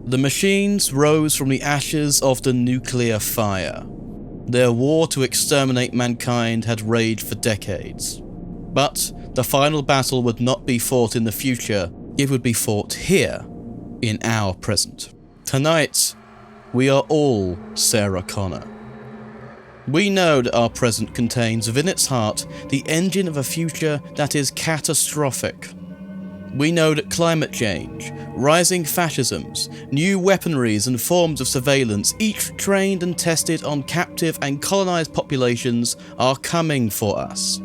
The machines rose from the ashes of the nuclear fire. Their war to exterminate mankind had raged for decades. But the final battle would not be fought in the future, it would be fought here, in our present. Tonight, we are all Sarah Connor. We know that our present contains within its heart the engine of a future that is catastrophic. We know that climate change, rising fascisms, new weaponries and forms of surveillance, each trained and tested on captive and colonized populations, are coming for us.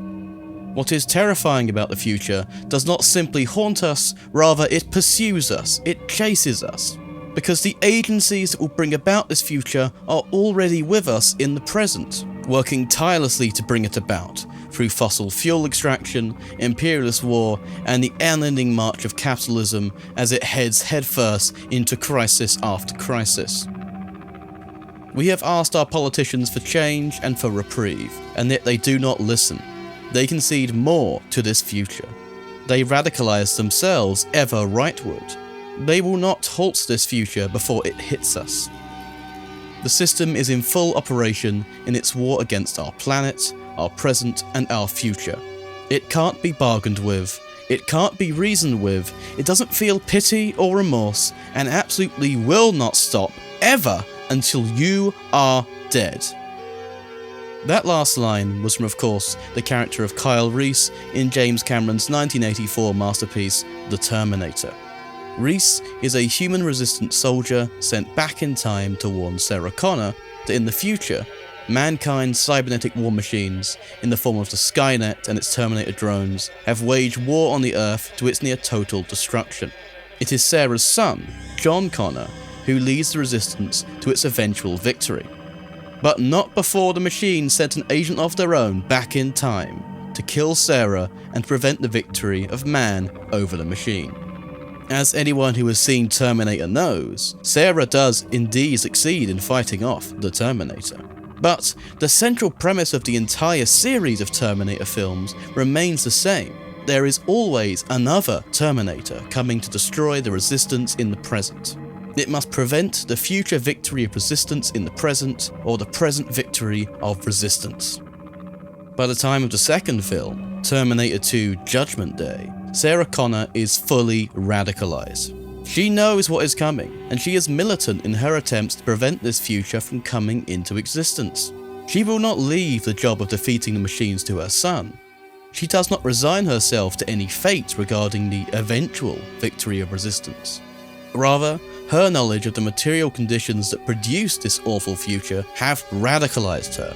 What is terrifying about the future does not simply haunt us, rather it pursues us, it chases us. Because the agencies that will bring about this future are already with us in the present, working tirelessly to bring it about, through fossil fuel extraction, imperialist war, and the unending march of capitalism as it heads headfirst into crisis after crisis. We have asked our politicians for change and for reprieve, and yet they do not listen. They concede more to this future. They radicalize themselves ever rightward. They will not halt this future before it hits us. The system is in full operation in its war against our planet, our present, and our future. It can't be bargained with, it can't be reasoned with, it doesn't feel pity or remorse, and absolutely will not stop, ever, until you are dead. That last line was from, of course, the character of Kyle Reese in James Cameron's 1984 masterpiece, The Terminator. Reese is a human-resistant soldier sent back in time to warn Sarah Connor that in the future, mankind's cybernetic war machines, in the form of the Skynet and its Terminator drones, have waged war on the Earth to its near-total destruction. It is Sarah's son, John Connor, who leads the resistance to its eventual victory. But not before the machines sent an agent of their own back in time to kill Sarah and prevent the victory of man over the machine. As anyone who has seen Terminator knows, Sarah does indeed succeed in fighting off the Terminator. But the central premise of the entire series of Terminator films remains the same. There is always another Terminator coming to destroy the resistance in the present. It must prevent the future victory of resistance in the present, or the present victory of resistance. By the time of the second film, Terminator 2 Judgment Day, Sarah Connor is fully radicalized. She knows what is coming, and she is militant in her attempts to prevent this future from coming into existence. She will not leave the job of defeating the machines to her son. She does not resign herself to any fate regarding the eventual victory of resistance. Rather, her knowledge of the material conditions that produce this awful future have radicalized her.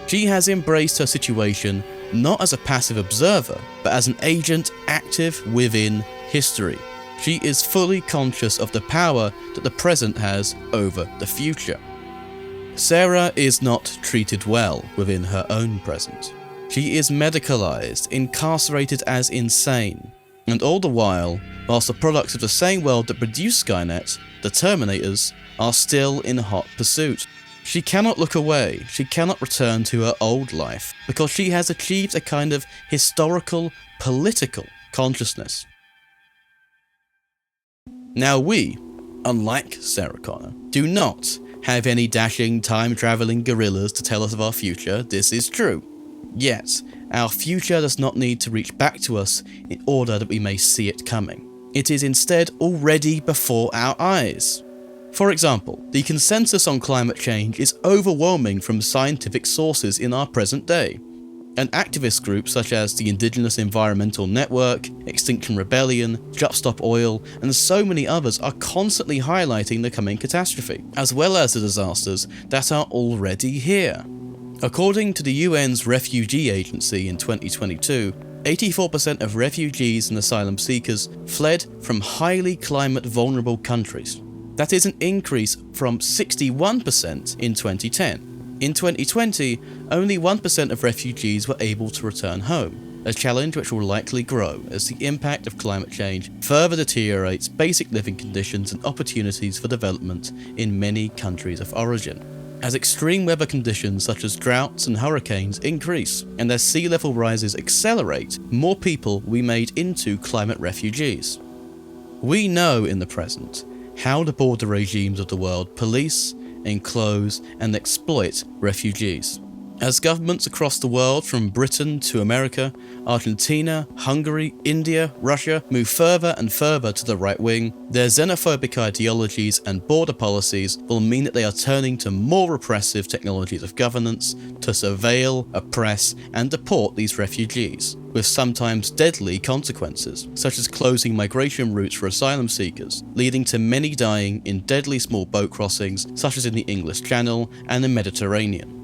She has embraced her situation not as a passive observer, but as an agent active within history. She is fully conscious of the power that the present has over the future. Sarah is not treated well within her own present. She is medicalized, incarcerated as insane, and all the while the products of the same world that produced Skynet, the Terminators, are still in hot pursuit. She cannot look away, she cannot return to her old life, because she has achieved a kind of historical, political consciousness. Now we, unlike Sarah Connor, do not have any dashing, time-travelling gorillas to tell us of our future. This is true. Yet, our future does not need to reach back to us in order that we may see it coming. It is instead already before our eyes. For example, the consensus on climate change is overwhelming from scientific sources in our present day, and activist groups such as the Indigenous Environmental Network, Extinction Rebellion, Just Stop Oil, and so many others are constantly highlighting the coming catastrophe, as well as the disasters that are already here. According to the UN's Refugee Agency in 2022, 84% of refugees and asylum seekers fled from highly climate vulnerable countries. That is an increase from 61% in 2010. In 2020, only 1% of refugees were able to return home, a challenge which will likely grow as the impact of climate change further deteriorates basic living conditions and opportunities for development in many countries of origin. As extreme weather conditions such as droughts and hurricanes increase, and as sea level rises accelerate, more people will be made into climate refugees. We know in the present how the border regimes of the world police, enclose, and exploit refugees. As governments across the world, from Britain to America, Argentina, Hungary, India, Russia, move further and further to the right wing, their xenophobic ideologies and border policies will mean that they are turning to more repressive technologies of governance to surveil, oppress, and deport these refugees, with sometimes deadly consequences, such as closing migration routes for asylum seekers, leading to many dying in deadly small boat crossings, such as in the English Channel and the Mediterranean.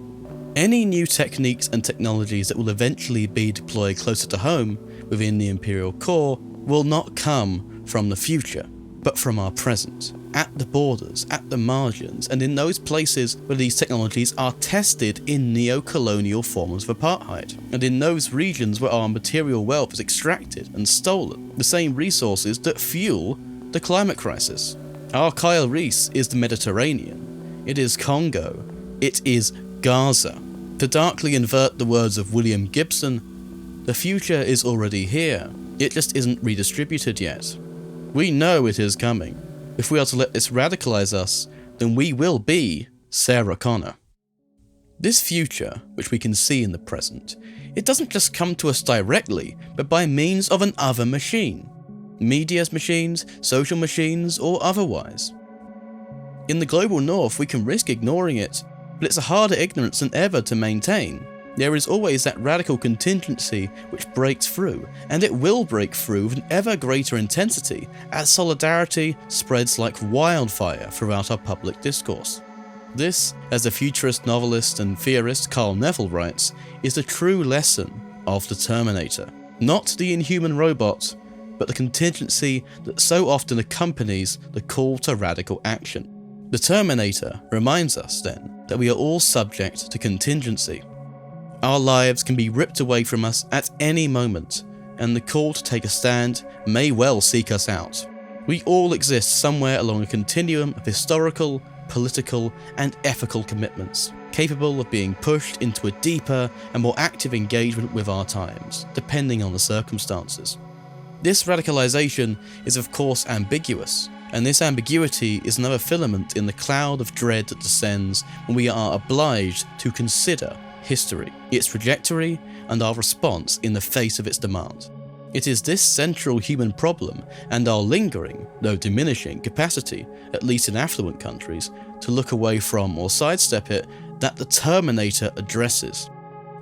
Any new techniques and technologies that will eventually be deployed closer to home within the Imperial core will not come from the future, but from our present, at the borders, at the margins, and in those places where these technologies are tested in neo-colonial forms of apartheid, and in those regions where our material wealth is extracted and stolen, the same resources that fuel the climate crisis. Our Kyle Reese is the Mediterranean, it is Congo, it is Gaza. To darkly invert the words of William Gibson, the future is already here, it just isn't redistributed yet. We know it is coming. If we are to let this radicalize us, then we will be Sarah Connor. This future, which we can see in the present, it doesn't just come to us directly, but by means of an other machine. Media's machines, social machines, or otherwise. In the global north, we can risk ignoring it, but it's a harder ignorance than ever to maintain. There is always that radical contingency which breaks through, and it will break through with an ever greater intensity as solidarity spreads like wildfire throughout our public discourse. This, as the futurist novelist and theorist Carl Neville writes, is the true lesson of the Terminator. Not the inhuman robot, but the contingency that so often accompanies the call to radical action. The Terminator reminds us, then, that we are all subject to contingency. Our lives can be ripped away from us at any moment, and the call to take a stand may well seek us out. We all exist somewhere along a continuum of historical, political, and ethical commitments, capable of being pushed into a deeper and more active engagement with our times, depending on the circumstances. This radicalization is of course ambiguous, and this ambiguity is another filament in the cloud of dread that descends when we are obliged to consider history, its trajectory, and our response in the face of its demand. It is this central human problem and our lingering, though diminishing, capacity, at least in affluent countries, to look away from or sidestep it that the Terminator addresses.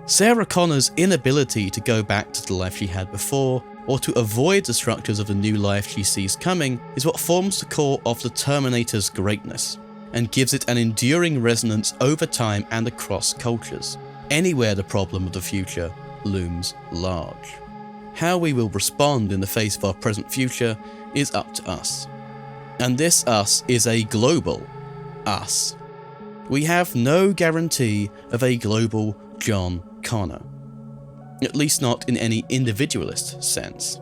Sarah Connor's inability to go back to the life she had before, or to avoid the structures of the new life she sees coming, is what forms the core of the Terminator's greatness, and gives it an enduring resonance over time and across cultures, anywhere the problem of the future looms large. How we will respond in the face of our present future is up to us. And this us is a global us. We have no guarantee of a global John Connor. At least not in any individualist sense.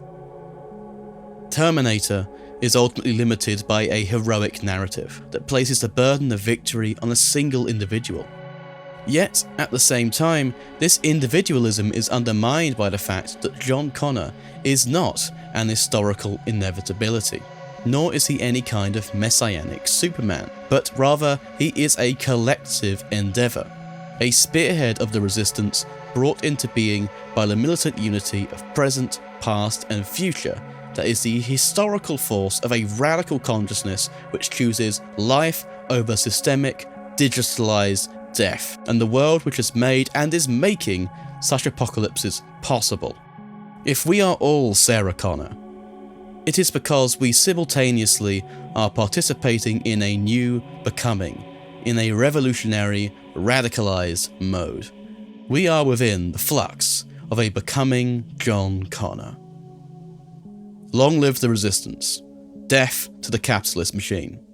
Terminator is ultimately limited by a heroic narrative that places the burden of victory on a single individual. Yet, at the same time, this individualism is undermined by the fact that John Connor is not an historical inevitability, nor is he any kind of messianic Superman, but rather he is a collective endeavour, a spearhead of the resistance brought into being by the militant unity of present, past, and future that is the historical force of a radical consciousness which chooses life over systemic, digitalized death, and the world which has made and is making such apocalypses possible. If we are all Sarah Connor, it is because we simultaneously are participating in a new becoming, in a revolutionary, radicalized mode. We are within the flux of a becoming John Connor. Long live the resistance. Death to the capitalist machine.